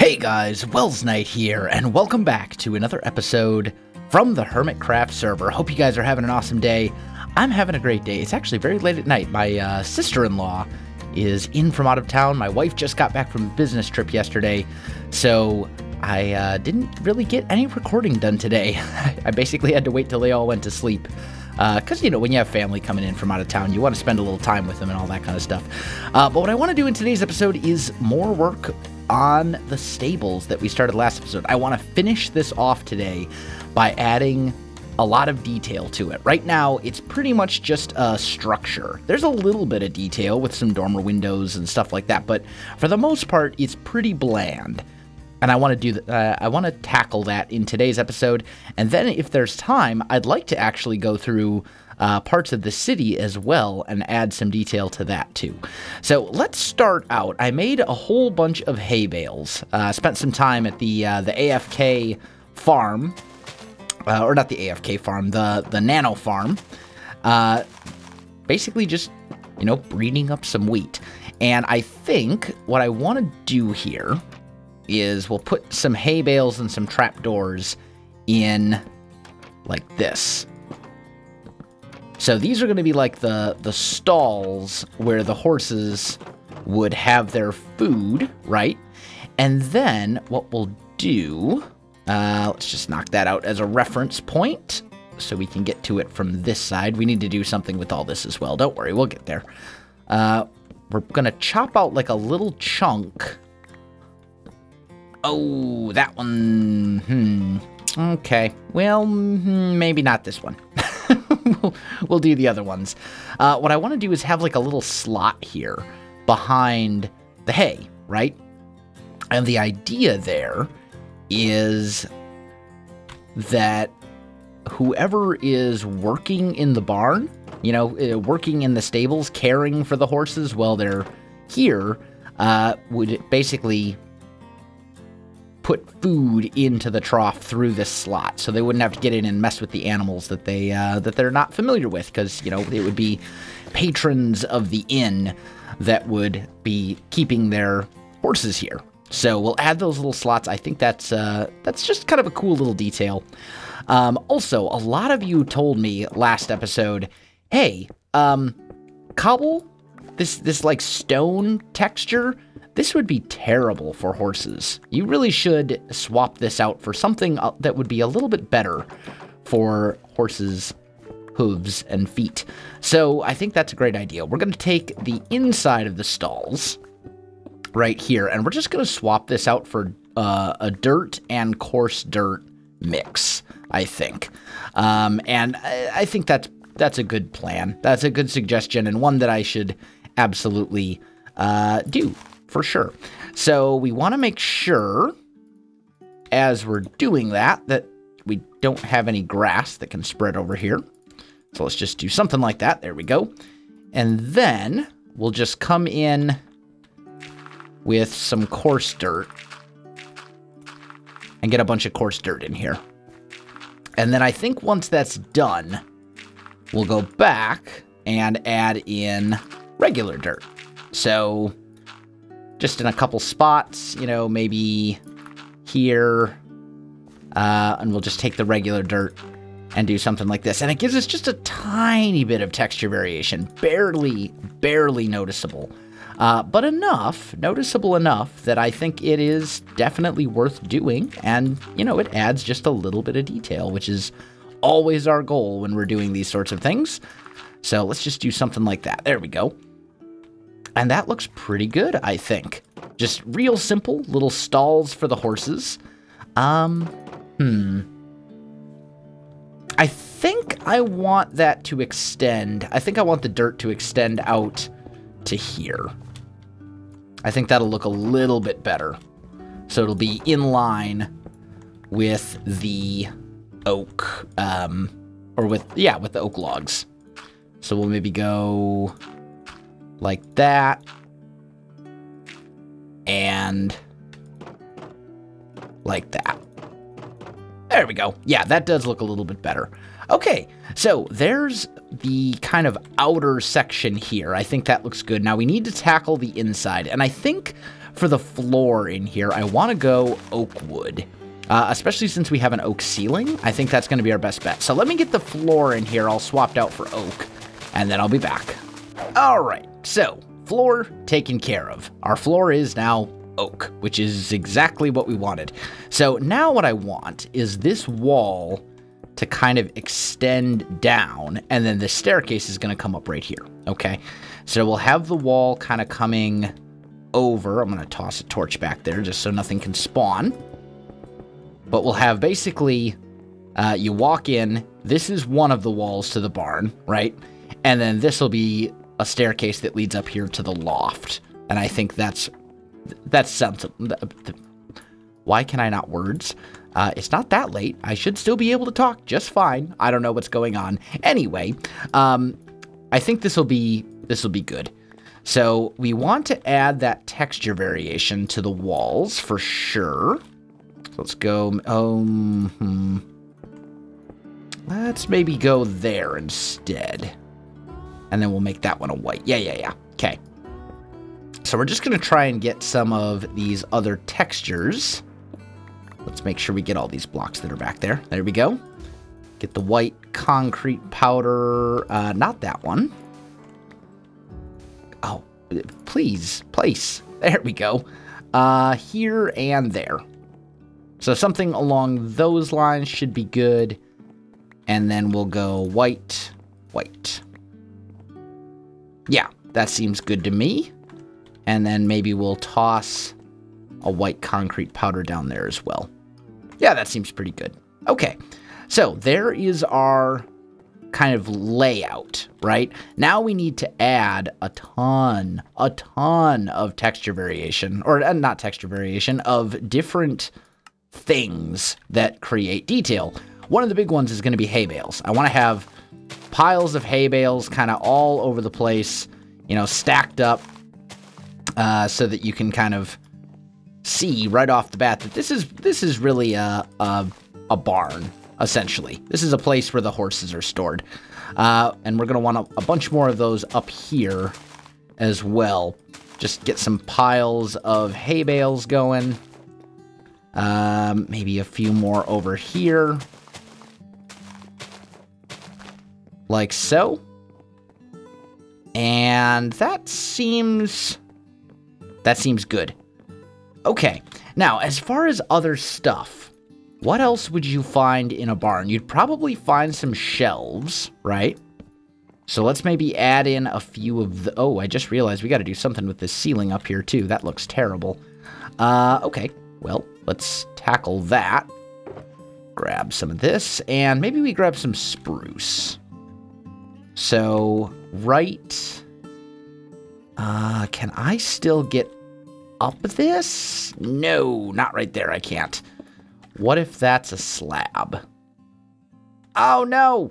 Hey guys, Welsknight here, and welcome back to another episode from the Hermitcraft server. Hope you guys are having an awesome day. I'm having a great day. It's actually very late at night. My sister-in-law is in from out of town. My wife just got back from a business trip yesterday, so I didn't really get any recording done today. I basically had to wait till they all went to sleep. Because, you know, when you have family coming in from out of town, you want to spend a little time with them and all that kind of stuff. But what I want to do in today's episode is more work on the stables that we started last episode. I want to finish this off today by adding a lot of detail to it. Right now, it's pretty much just a structure. There's a little bit of detail with some dormer windows and stuff like that, but for the most part, it's pretty bland. And I want to do I want to tackle that in today's episode. And then if there's time, I'd like to actually go through parts of the city as well and add some detail to that too. So let's start out. I made a whole bunch of hay bales. Spent some time at the AFK farm, or not the AFK farm, the nano farm. Basically just, you know, breeding up some wheat. And I think what I want to do here is we'll put some hay bales and some trapdoors in like this. So these are going to be like the stalls where the horses would have their food, right? And then what we'll do, let's just knock that out as a reference point so we can get to it from this side. We need to do something with all this as well. Don't worry, we'll get there. We're going to chop out like a little chunk. Oh, that one. Okay. Well, maybe not this one. we'll do the other ones. What I want to do is have like a little slot here behind the hay, right? And the idea there is that whoever is working in the barn, you know, working in the stables, caring for the horses while they're here, would basically put food into the trough through this slot, so they wouldn't have to get in and mess with the animals that they're not familiar with, because, you know, it would be patrons of the inn that would be keeping their horses here. So we'll add those little slots. I think that's just kind of a cool little detail. Also, a lot of you told me last episode, hey, cobble, this like stone texture, this would be terrible for horses. You really should swap this out for something that would be a little bit better for horses' hooves and feet. So I think that's a great idea. We're going to take the inside of the stalls right here, and we're just going to swap this out for a dirt and coarse dirt mix, I think. And I think that's a good plan. That's a good suggestion, and one that I should absolutely do. For sure. So we want to make sure, as we're doing that we don't have any grass that can spread over here. So let's just do something like that. There we go. And then we'll just come in with some coarse dirt and get a bunch of coarse dirt in here. And then I think once that's done, we'll go back and add in regular dirt. So just in a couple spots, you know, maybe here, and we'll just take the regular dirt and do something like this. And it gives us just a tiny bit of texture variation, barely noticeable, but noticeable enough that I think it is definitely worth doing. And, you know, it adds just a little bit of detail, which is always our goal when we're doing these sorts of things. So let's just do something like that. There we go. And that looks pretty good, I think. Just real simple little stalls for the horses. I think I want that to extend. I think I want the dirt to extend out to here. I think that'll look a little bit better. So it'll be in line with the oak, or with the oak logs. So we'll maybe go like that, and like that. There we go. Yeah, that does look a little bit better. Okay, so there's the kind of outer section here. I think that looks good. Now we need to tackle the inside, and I think for the floor in here, I want to go oak wood. Especially since we have an oak ceiling, I think that's going to be our best bet. So let me get the floor in here all swapped out for oak, and then I'll be back. All right, so floor taken care of. Our floor is now oak, which is exactly what we wanted. So now what I want is this wall to kind of extend down, and then the staircase is going to come up right here, okay? So we'll have the wall kind of coming over. I'm going to toss a torch back there just so nothing can spawn. But we'll have basically, you walk in, this is one of the walls to the barn, right? And then this will be a staircase that leads up here to the loft. And I think that's something. Why can I not words? It's not that late. I should still be able to talk just fine. I don't know what's going on. Anyway, I think this will be good. So we want to add that texture variation to the walls for sure. Let's go, let's maybe go there instead. And then we'll make that one a white. Yeah. Okay. So we're just going to try and get some of these other textures. Let's make sure we get all these blocks that are back there. There we go. Get the white concrete powder. Not that one. Oh, please, place. There we go. Here and there. So something along those lines should be good. And then we'll go white, white. Yeah, that seems good to me. And then maybe we'll toss a white concrete powder down there as well. Yeah, that seems pretty good. Okay, so there is our kind of layout, right? Now we need to add a ton of texture variation, or not texture variation, of different things that create detail. One of the big ones is going to be hay bales. I want to have piles of hay bales kind of all over the place, you know, stacked up, so that you can kind of see right off the bat that this is really a barn, essentially. This is a place where the horses are stored. And we're going to want a bunch more of those up here as well. Just get some piles of hay bales going. Maybe a few more over here. Like so. And that seems good. Okay, now as far as other stuff, what else would you find in a barn? You'd probably find some shelves, right? So let's maybe add in a few of the... Oh, I just realized we got to do something with this ceiling up here too. That looks terrible. Okay, well, let's tackle that. Grab some of this, and maybe we grab some spruce. So, right... can I still get up this? No, not right there, I can't. What if that's a slab? Oh, no!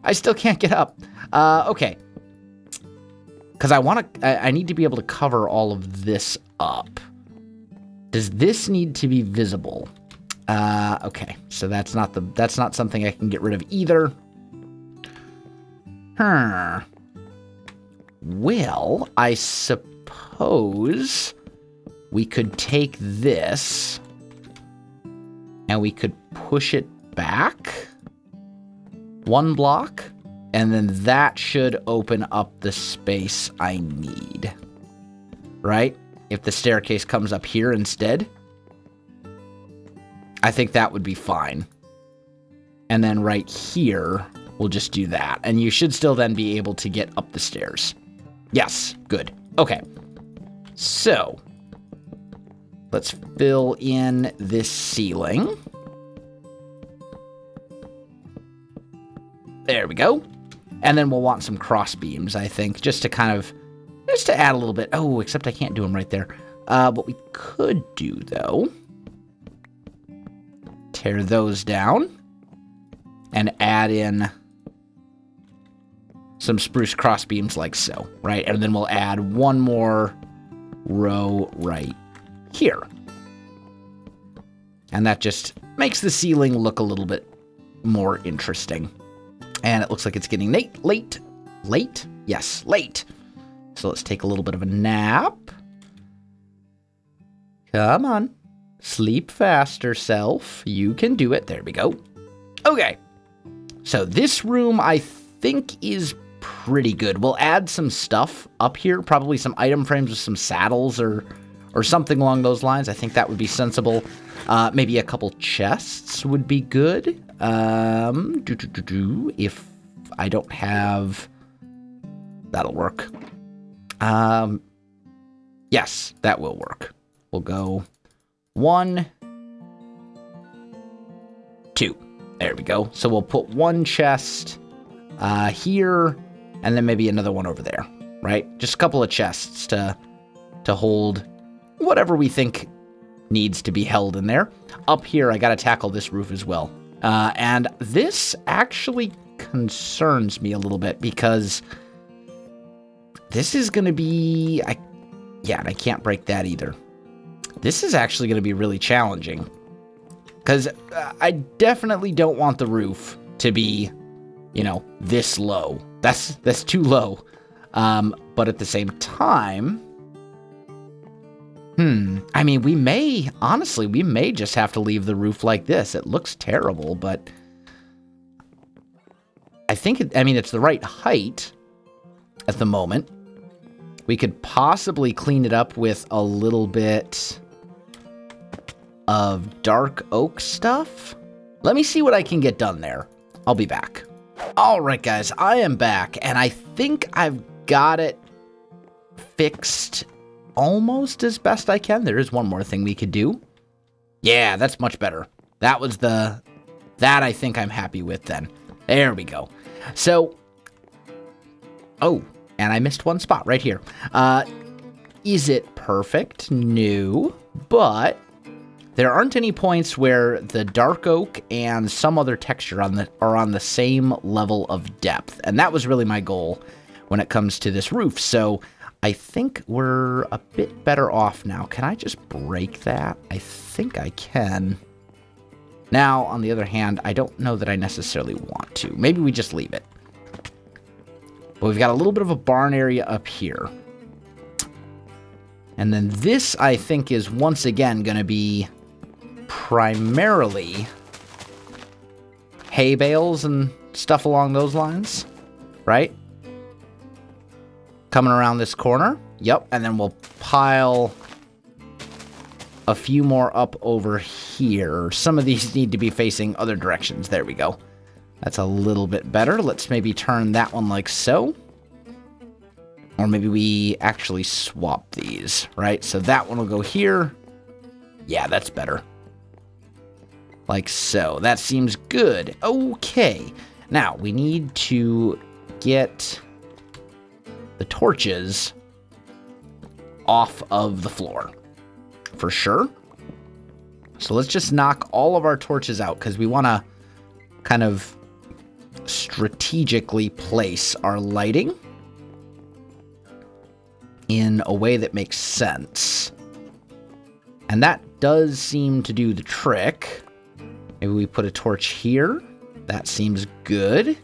I still can't get up. Okay. Because I need to be able to cover all of this up. Does this need to be visible? Okay, so that's not something I can get rid of either. Well, I suppose we could take this and we could push it back one block, and then that should open up the space I need, right? If the staircase comes up here instead, I think that would be fine. And then right here, we'll just do that. And you should still then be able to get up the stairs. Yes, good. Okay. So, let's fill in this ceiling. There we go. And then we'll want some cross beams, I think, just to add a little bit. Oh, except I can't do them right there. What we could do, though, tear those down and add in some spruce cross beams like so, right? And then we'll add one more row right here. And that just makes the ceiling look a little bit more interesting. And it looks like it's getting late. Late? Yes, late. So let's take a little bit of a nap. Come on. Sleep faster, self. You can do it. There we go. Okay. So this room, I think, is pretty good. We'll add some stuff up here. Probably some item frames with some saddles or something along those lines. I think that would be sensible. Maybe a couple chests would be good. If I don't have... That'll work. Yes, that will work. We'll go 1, 2. There we go. So we'll put one chest here, and then maybe another one over there, right? Just a couple of chests to hold whatever we think needs to be held in there. Up here, I got to tackle this roof as well. And this actually concerns me a little bit because this is going to be... Yeah, and I can't break that either. This is actually going to be really challenging. Because I definitely don't want the roof to be, you know, this low. That's too low. But at the same time... I mean, we may... Honestly, we may just have to leave the roof like this. It looks terrible, but... I think... I mean, it's the right height at the moment. We could possibly clean it up with a little bit of dark oak stuff. Let me see what I can get done there. I'll be back. All right, guys, I am back, and I think I've got it fixed almost as best I can. There is one more thing we could do. Yeah, that's much better. That was that I think I'm happy with then. There we go. So, oh, and I missed one spot right here. Is it perfect? No, but there aren't any points where the dark oak and some other texture are on the same level of depth. And that was really my goal when it comes to this roof. So I think we're a bit better off now. Can I just break that? I think I can. Now, on the other hand, I don't know that I necessarily want to. Maybe we just leave it. But we've got a little bit of a barn area up here. And then this, I think, is once again going to be primarily hay bales and stuff along those lines, right? Coming around this corner. Yep, and then we'll pile a few more up over here. Some of these need to be facing other directions. There we go. That's a little bit better. Let's maybe turn that one like so. Or maybe we actually swap these, right? So that one will go here. Yeah, that's better. Like so. That seems good. Okay. Now, we need to get the torches off of the floor. For sure. So let's just knock all of our torches out because we want to kind of strategically place our lighting in a way that makes sense. And that does seem to do the trick. Maybe we put a torch here. That seems good.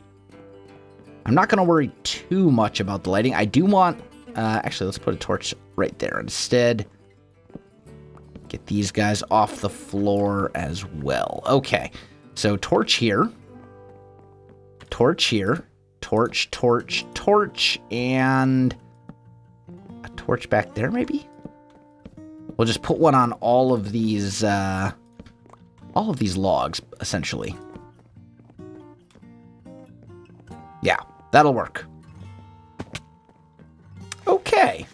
I'm not going to worry too much about the lighting. I do want... actually, let's put a torch right there instead. Get these guys off the floor as well. Okay, so torch here. Torch here. Torch, torch, torch, and a torch back there, maybe? We'll just put one on all of these logs, essentially. Yeah, that'll work. Okay.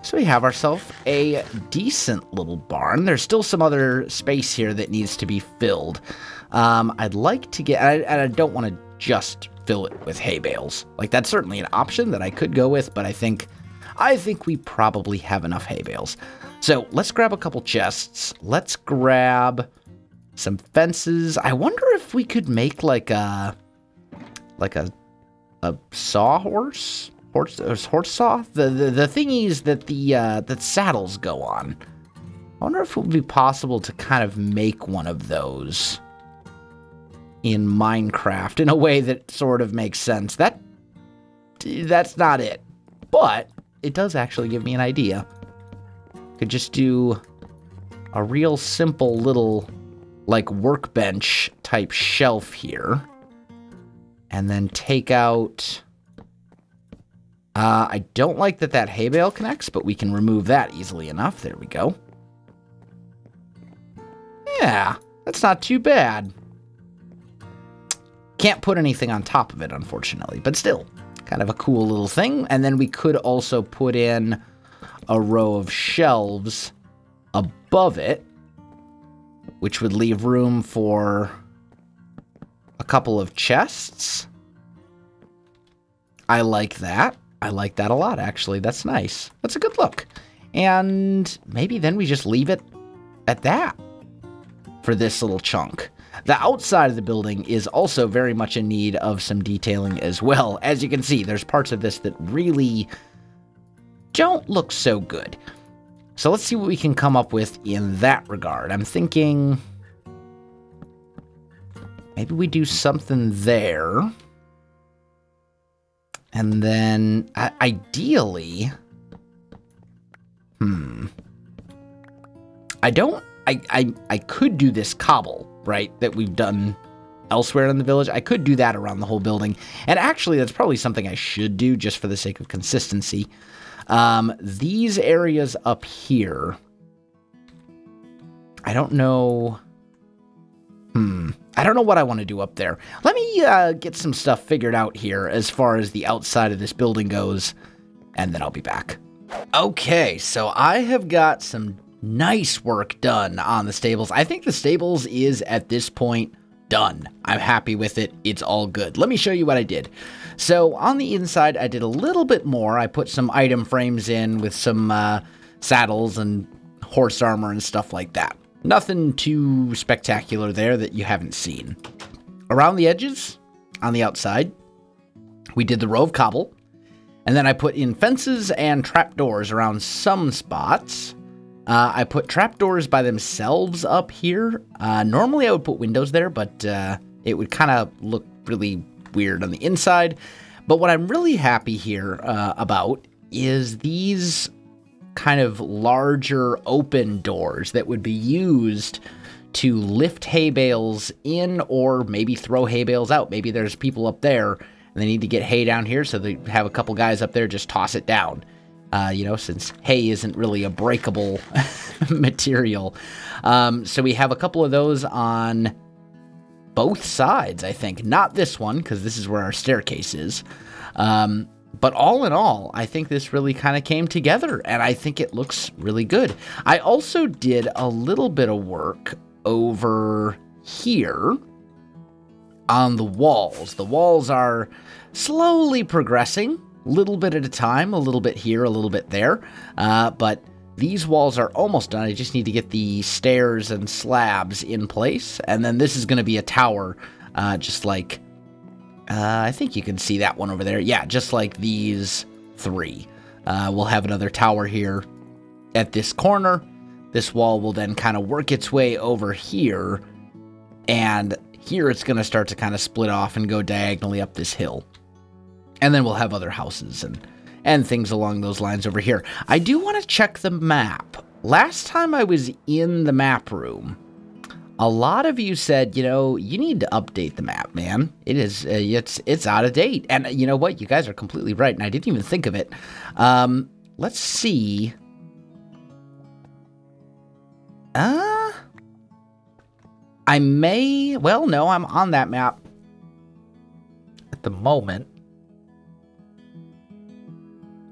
So we have ourselves a decent little barn. There's still some other space here that needs to be filled. I'd like to get... And I don't want to just fill it with hay bales. Like, that's certainly an option that I could go with, but I think we probably have enough hay bales. So let's grab a couple chests. Let's grab some fences. I wonder if we could make like a sawhorse? Horse saw? The thingies that that saddles go on. I wonder if it would be possible to kind of make one of those in Minecraft in a way that sort of makes sense. That's not it. But it does actually give me an idea. Could just do a real simple little, like, workbench type shelf here. And then take out... I don't like that hay bale connects, but we can remove that easily enough. There we go. Yeah, that's not too bad. Can't put anything on top of it, unfortunately, but still, kind of a cool little thing. And then we could also put in a row of shelves above it, which would leave room for a couple of chests. I like that. I like that a lot, actually. That's nice. That's a good look. And maybe then we just leave it at that for this little chunk. The outside of the building is also very much in need of some detailing as well. As you can see, there's parts of this that really don't look so good. So let's see what we can come up with in that regard. I'm thinking maybe we do something there. And then, ideally, I could do this cobble, right, that we've done elsewhere in the village. I could do that around the whole building. And actually, that's probably something I should do just for the sake of consistency. These areas up here, I don't know... I don't know what I want to do up there. Let me get some stuff figured out here as far as the outside of this building goes, and then I'll be back. Okay, so I have got some nice work done on the stables. I think the stables is, at this point, done. I'm happy with it. It's all good. Let me show you what I did. So on the inside, I did a little bit more. I put some item frames in with some saddles and horse armor and stuff like that. Nothing too spectacular there that you haven't seen. Around the edges, on the outside, we did the row of cobble. And then I put in fences and trapdoors around some spots. I put trapdoors by themselves up here. Normally I would put windows there, but it would kind of look really weird on the inside. But what I'm really happy here about is these kind of larger open doors that would be used to lift hay bales in or maybe throw hay bales out. Maybe there's people up there and they need to get hay down here, so they have a couple guys up there just toss it down. You know, since hay isn't really a breakable material. So we have a couple of those on both sides, I think. Not this one, because this is where our staircase is. But all in all, I think this really kind of came together, and I think it looks really good. I also did a little bit of work over here on the walls. The walls are slowly progressing, a little bit at a time, a little bit here, a little bit there. But these walls are almost done. I just need to get the stairs and slabs in place, and then this is going to be a tower, just like... I think you can see that one over there. Yeah, just like these three. We'll have another tower here at this corner. This wall will then kind of work its way over here. And here it's going to start to kind of split off and go diagonally up this hill. And then we'll have other houses and things along those lines over here. I do want to check the map. Last time I was in the map room, a lot of you said, you know, you need to update the map, man. It is, it's out of date. And you know what? You guys are completely right, and I didn't even think of it. Let's see. I may, well, no, I'm on that map at the moment.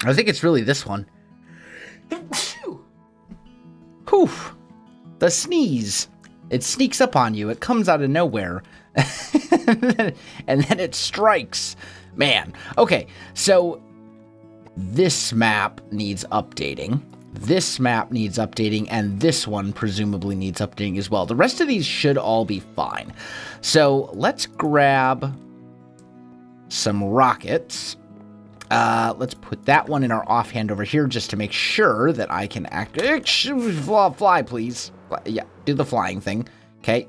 I think it's really this one. Whew. The sneeze. It sneaks up on you. It comes out of nowhere. and then it strikes. Man. Okay, so this map needs updating. This map needs updating, and this one presumably needs updating as well. The rest of these should all be fine. So let's grab some rockets. Let's put that one in our offhand over here just to make sure that I can act. Fly, please. Yeah, do the flying thing. Okay.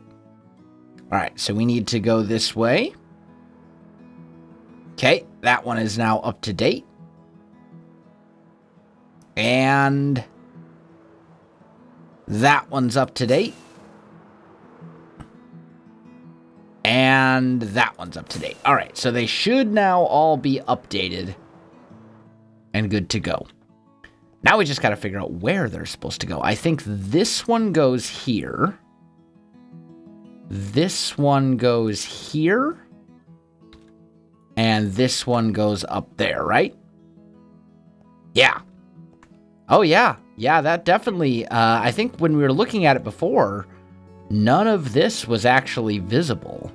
All right, so we need to go this way. Okay, that one is now up to date. And That one's up to date. And that one's up to date. All right, so they should now all be updated and good to go. Now we just got to figure out where they're supposed to go. I think this one goes here. This one goes here. And this one goes up there, right? Yeah. Oh, yeah. Yeah, that definitely... I think when we were looking at it before, none of this was actually visible.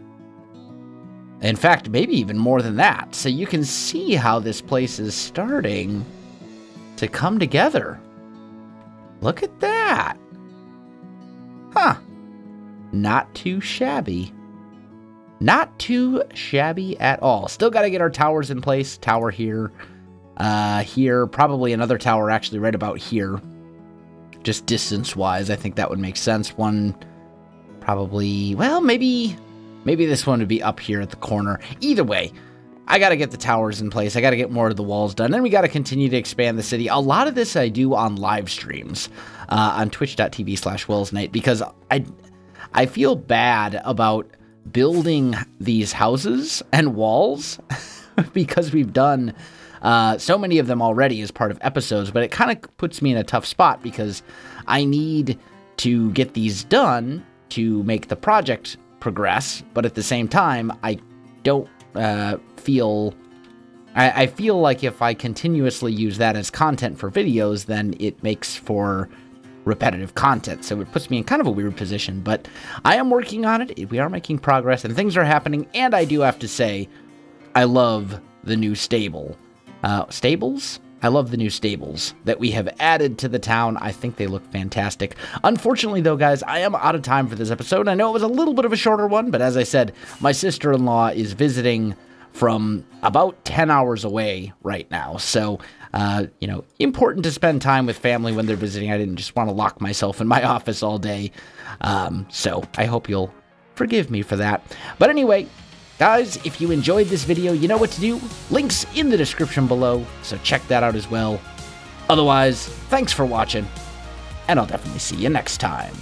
In fact, maybe even more than that. So you can see how this place is starting to come together. Look at that. Huh. Not too shabby. Not too shabby at all. Still got to get our towers in place. Tower here. Here. Probably another tower actually right about here. Just distance-wise, I think that would make sense. One probably... Well, maybe this one would be up here at the corner. Either way, I got to get the towers in place. I got to get more of the walls done. And we got to continue to expand the city. A lot of this I do on live streams on twitch.tv/Welsknight because I feel bad about building these houses and walls because we've done so many of them already as part of episodes. But it kind of puts me in a tough spot because I need to get these done to make the project progress. But at the same time, I don't feel like if I continuously use that as content for videos, then it makes for repetitive content. So it puts me in kind of a weird position, but I am working on it. We are making progress and things are happening. And I do have to say, I love the new stable. Stables? I love the new stables that we have added to the town. I think they look fantastic. Unfortunately, though, guys, I am out of time for this episode. I know it was a little bit of a shorter one, but as I said, my sister-in-law is visiting from about 10 hours away right now. So, you know, important to spend time with family when they're visiting. I didn't just want to lock myself in my office all day. So I hope you'll forgive me for that. But anyway, guys, if you enjoyed this video, you know what to do. Links in the description below, so check that out as well. Otherwise, thanks for watching, and I'll definitely see you next time.